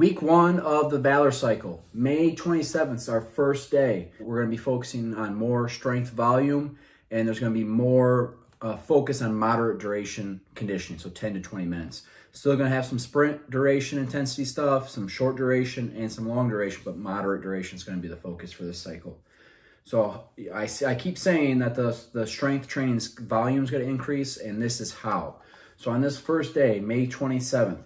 Week 1 of the Valor cycle, May 27th is our first day. We're going to be focusing on more strength volume, and there's going to be more focus on moderate duration conditioning, so 10 to 20 minutes. Still going to have some sprint duration intensity stuff, some short duration, and some long duration, but moderate duration is going to be the focus for this cycle. So I keep saying that the strength training volume is going to increase, and this is how. So on this first day, May 27th,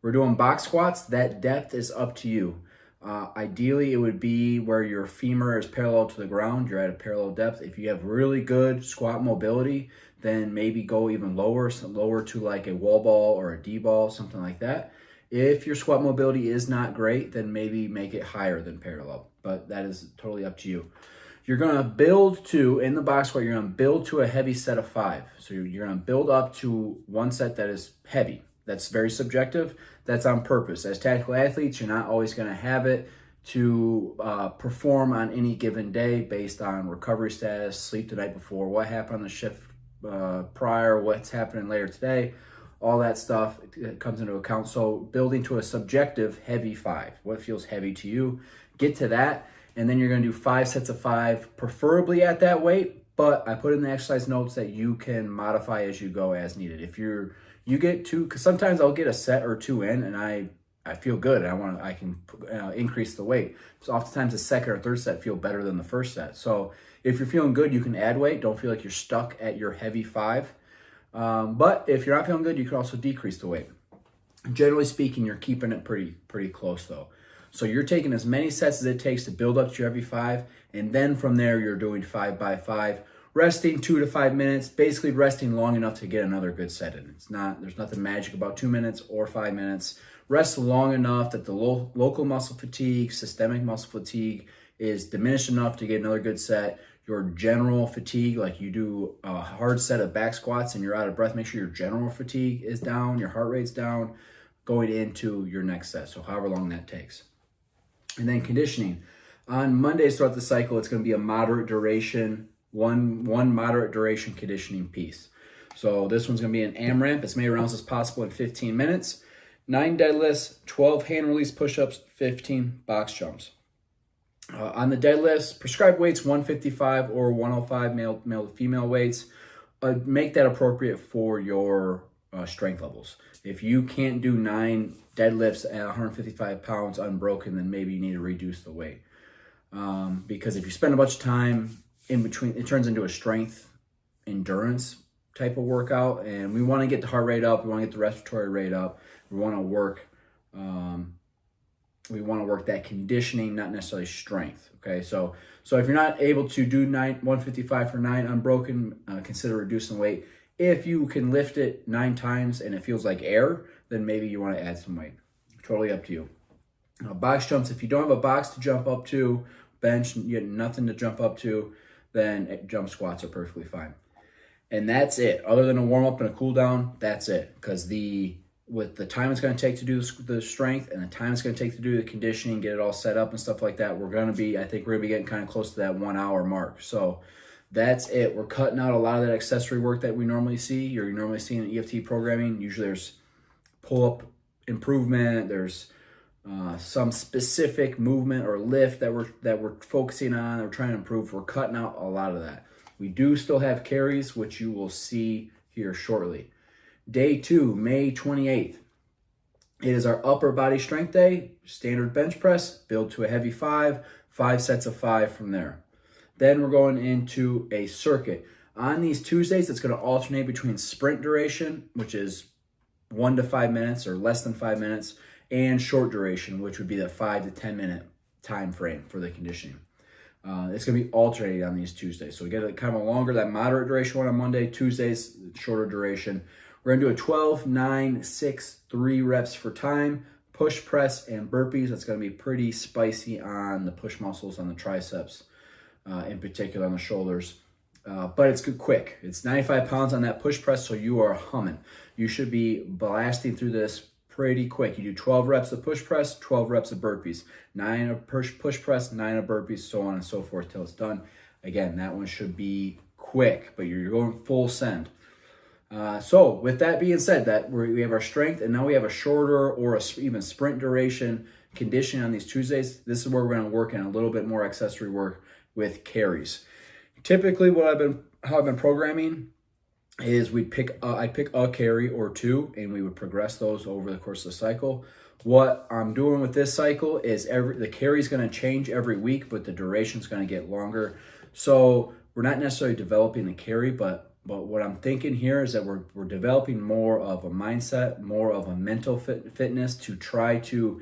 we're doing box squats. That depth is up to you. Ideally, it would be where your femur is parallel to the ground. You're at a parallel depth. If you have really good squat mobility, then maybe go even lower, lower to like a wall ball or a D ball, something like that. If your squat mobility is not great, then maybe make it higher than parallel, but that is totally up to you. You're going to build to, in the box squat, you're going to build to a heavy set of 5. So you're going to build up to one set that is heavy. That's very subjective. That's on purpose. As tactical athletes, you're not always going to have it to perform on any given day based on recovery status, sleep the night before, what happened on the shift prior, what's happening later today. All that stuff comes into account. So building to a subjective heavy 5. What feels heavy to you? Get to that. And then you're going to do 5 sets of 5, preferably at that weight. But I put in the exercise notes that you can modify as you go as needed. If you get 2, because sometimes I'll get a set or 2 in and I feel good. I can increase the weight. So oftentimes the second or third set feel better than the first set. So if you're feeling good, you can add weight. Don't feel like you're stuck at your heavy 5. But if you're not feeling good, you can also decrease the weight. Generally speaking, you're keeping it pretty close though. So you're taking as many sets as it takes to build up to your heavy 5, and then from there you're doing 5 by 5, resting 2 to 5 minutes, basically resting long enough to get another good set in. There's nothing magic about 2 minutes or 5 minutes. Rest long enough that the local muscle fatigue, systemic muscle fatigue is diminished enough to get another good set. Your general fatigue, like you do a hard set of back squats and you're out of breath, make sure your general fatigue is down, your heart rate's down, going into your next set. So however long that takes. And then conditioning. On Mondays throughout the cycle, it's going to be a moderate duration, one moderate duration conditioning piece. So this one's going to be an AMRAP, as many rounds as possible in 15 minutes. 9 deadlifts, 12 hand release push-ups, 15 box jumps. On the deadlifts, prescribed weights 155 or 105 male to female weights. Make that appropriate for your strength levels. If you can't do 9 deadlifts at 155 pounds unbroken, then maybe you need to reduce the weight. Because if you spend a bunch of time in between, it turns into a strength endurance type of workout, and we want to get the heart rate up, we want to get the respiratory rate up, we want to work that conditioning, not necessarily strength. Okay, so if you're not able to do 155 for 9 unbroken, consider reducing weight. If you can lift it 9 times and it feels like air, then maybe you want to add some weight. Totally up to you. Box jumps, if you don't have a box to jump up to, bench, you have nothing to jump up to, then jump squats are perfectly fine. And that's it. Other than a warm up and a cool down, that's it. Because with the time it's going to take to do the strength and the time it's going to take to do the conditioning, get it all set up and stuff like that, I think we're going to be getting kind of close to that 1 hour mark. So that's it. We're cutting out a lot of that accessory work that we normally see. You're normally seeing in EFT programming. Usually there's pull-up improvement. There's some specific movement or lift that we're focusing on. We're trying to improve. We're cutting out a lot of that. We do still have carries, which you will see here shortly. Day 2, May 28th. It is our upper body strength day. Standard bench press, build to a heavy 5 sets of 5 from there. Then we're going into a circuit. On these Tuesdays, it's going to alternate between sprint duration, which is 1 to 5 minutes or less than 5 minutes, and short duration, which would be the 5 to 10 minute time frame for the conditioning. It's going to be alternating on these Tuesdays. So we get kind of a longer, that moderate duration one on Monday, Tuesdays, shorter duration. We're going to do a 12, 9, 6, 3 reps for time, push, press, and burpees. That's going to be pretty spicy on the push muscles, on the triceps, in particular on the shoulders. But it's quick. It's 95 pounds on that push press, so you are humming. You should be blasting through this pretty quick. You do 12 reps of push press, 12 reps of burpees, 9 of push press, 9 of burpees, so on and so forth till it's done. Again, that one should be quick, but you're going full send. So with that being said, that we have our strength, and now we have a shorter or even sprint duration conditioning on these Tuesdays. This is where we're going to work in a little bit more accessory work with carries. Typically, how I've been programming is I'd pick a carry or two, and we would progress those over the course of the cycle. What I'm doing with this cycle is the carry is going to change every week, but the duration is going to get longer. So we're not necessarily developing the carry, but what I'm thinking here is that we're developing more of a mindset, more of a mental fitness to try to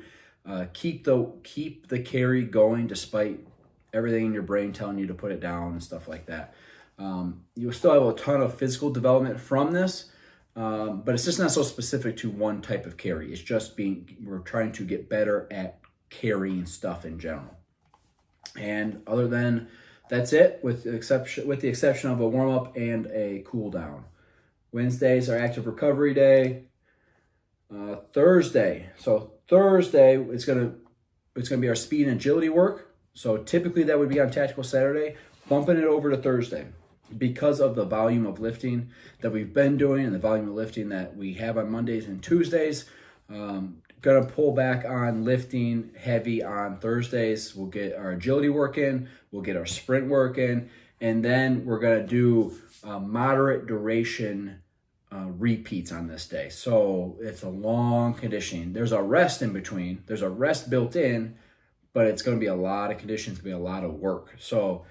keep the carry going despite everything in your brain telling you to put it down and stuff like that. You'll still have a ton of physical development from this, but it's just not so specific to one type of carry. It's just we're trying to get better at carrying stuff in general. And other than that's it, with the exception of a warm up and a cool down. Wednesdays are active recovery day. Thursday it's gonna be our speed and agility work. So typically that would be on Tactical Saturday, bumping it over to Thursday because of the volume of lifting that we've been doing and the volume of lifting that we have on Mondays and Tuesdays. Gonna pull back on lifting heavy on Thursdays. We'll get our agility work in, we'll get our sprint work in, and then we're gonna do moderate duration repeats on this day. So it's a long conditioning. There's a rest in between. There's a rest built in, but it's going to be a lot of conditions, it's going to be a lot of work. So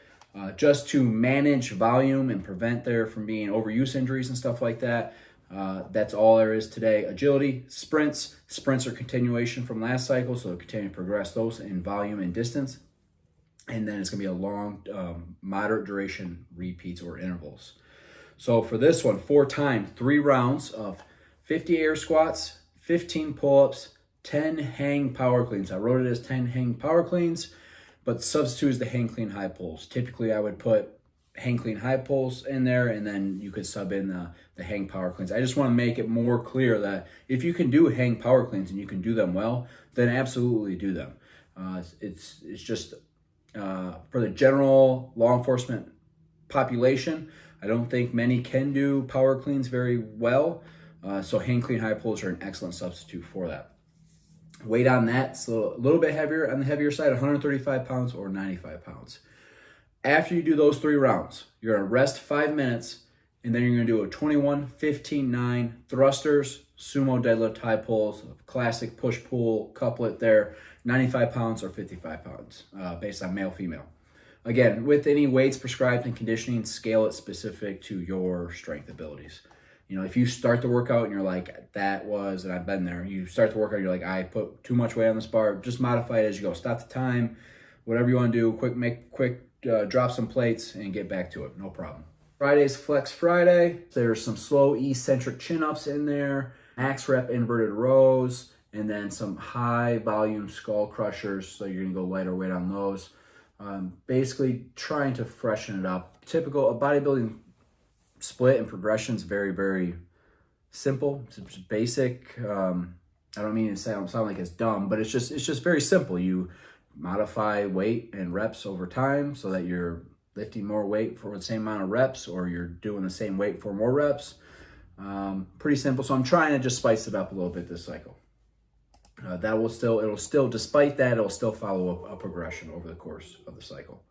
just to manage volume and prevent there from being overuse injuries and stuff like that, that's all there is today. Agility, sprints are continuation from last cycle, so continue to progress those in volume and distance. And then it's going to be a long, moderate duration repeats or intervals. So for this one, 4 times, 3 rounds of 50 air squats, 15 pull-ups, 10 hang power cleans. I wrote it as 10 hang power cleans, but substitute is the hang clean high pulls. Typically, I would put hang clean high pulls in there, and then you could sub in the hang power cleans. I just want to make it more clear that if you can do hang power cleans and you can do them well, then absolutely do them. It's just for the general law enforcement population, I don't think many can do power cleans very well. So hang clean high pulls are an excellent substitute for that. Weight on that, so a little bit heavier, on the heavier side, 135 pounds or 95 pounds. After you do those 3 rounds, you're gonna rest 5 minutes, and then you're gonna do a 21, 15, 9 thrusters, sumo deadlift high pulls, classic push-pull couplet there, 95 pounds or 55 pounds, based on male, female. Again, with any weights prescribed in conditioning, scale it specific to your strength abilities. You know, if you start the workout and you're like, and I've been there, you start the workout and you're like, I put too much weight on this bar, just modify it as you go. Stop the time, whatever you want to do, drop some plates and get back to it, no problem. Friday's Flex Friday. There's some slow eccentric chin-ups in there, max rep inverted rows, and then some high volume skull crushers, so you're gonna go lighter weight on those. Basically trying to freshen it up. Typical, a bodybuilding split and progression is very, very simple. It's just basic. I don't mean to sound like it's dumb, but it's just very simple. You modify weight and reps over time so that you're lifting more weight for the same amount of reps, or you're doing the same weight for more reps. Pretty simple. So I'm trying to just spice it up a little bit this cycle. It'll still follow a progression over the course of the cycle.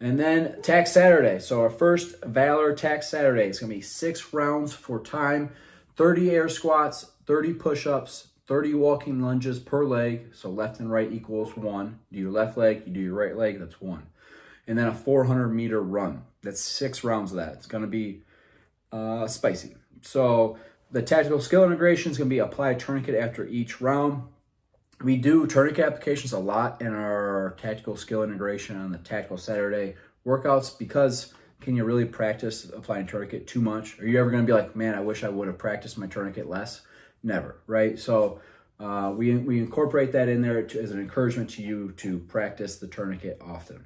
And then Tax Saturday. So our first Valor Tax Saturday is going to be 6 rounds for time, 30 air squats, 30 push-ups, 30 walking lunges per leg. So left and right equals 1. Do your left leg, you do your right leg, that's 1. And then a 400-meter run. That's 6 rounds of that. It's going to be spicy. So the tactical skill integration is going to be apply a tourniquet after each round. We do tourniquet applications a lot in our tactical skill integration on the Tactical Saturday workouts, because can you really practice applying tourniquet too much? Are you ever going to be like, man, I wish I would have practiced my tourniquet less? Never, right? So we incorporate that in there as an encouragement to you to practice the tourniquet often.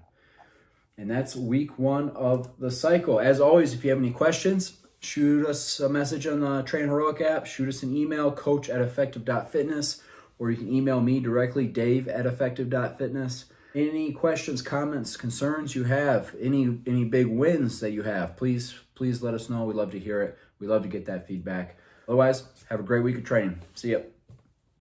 And that's week 1 of the cycle. As always, if you have any questions, shoot us a message on the Train Heroic app, shoot us an email, coach@effective.fitness, or you can email me directly, dave@effective.fitness. Any questions, comments, concerns you have, any big wins that you have, please let us know. We'd love to hear it. We love to get that feedback. Otherwise, have a great week of training. See ya.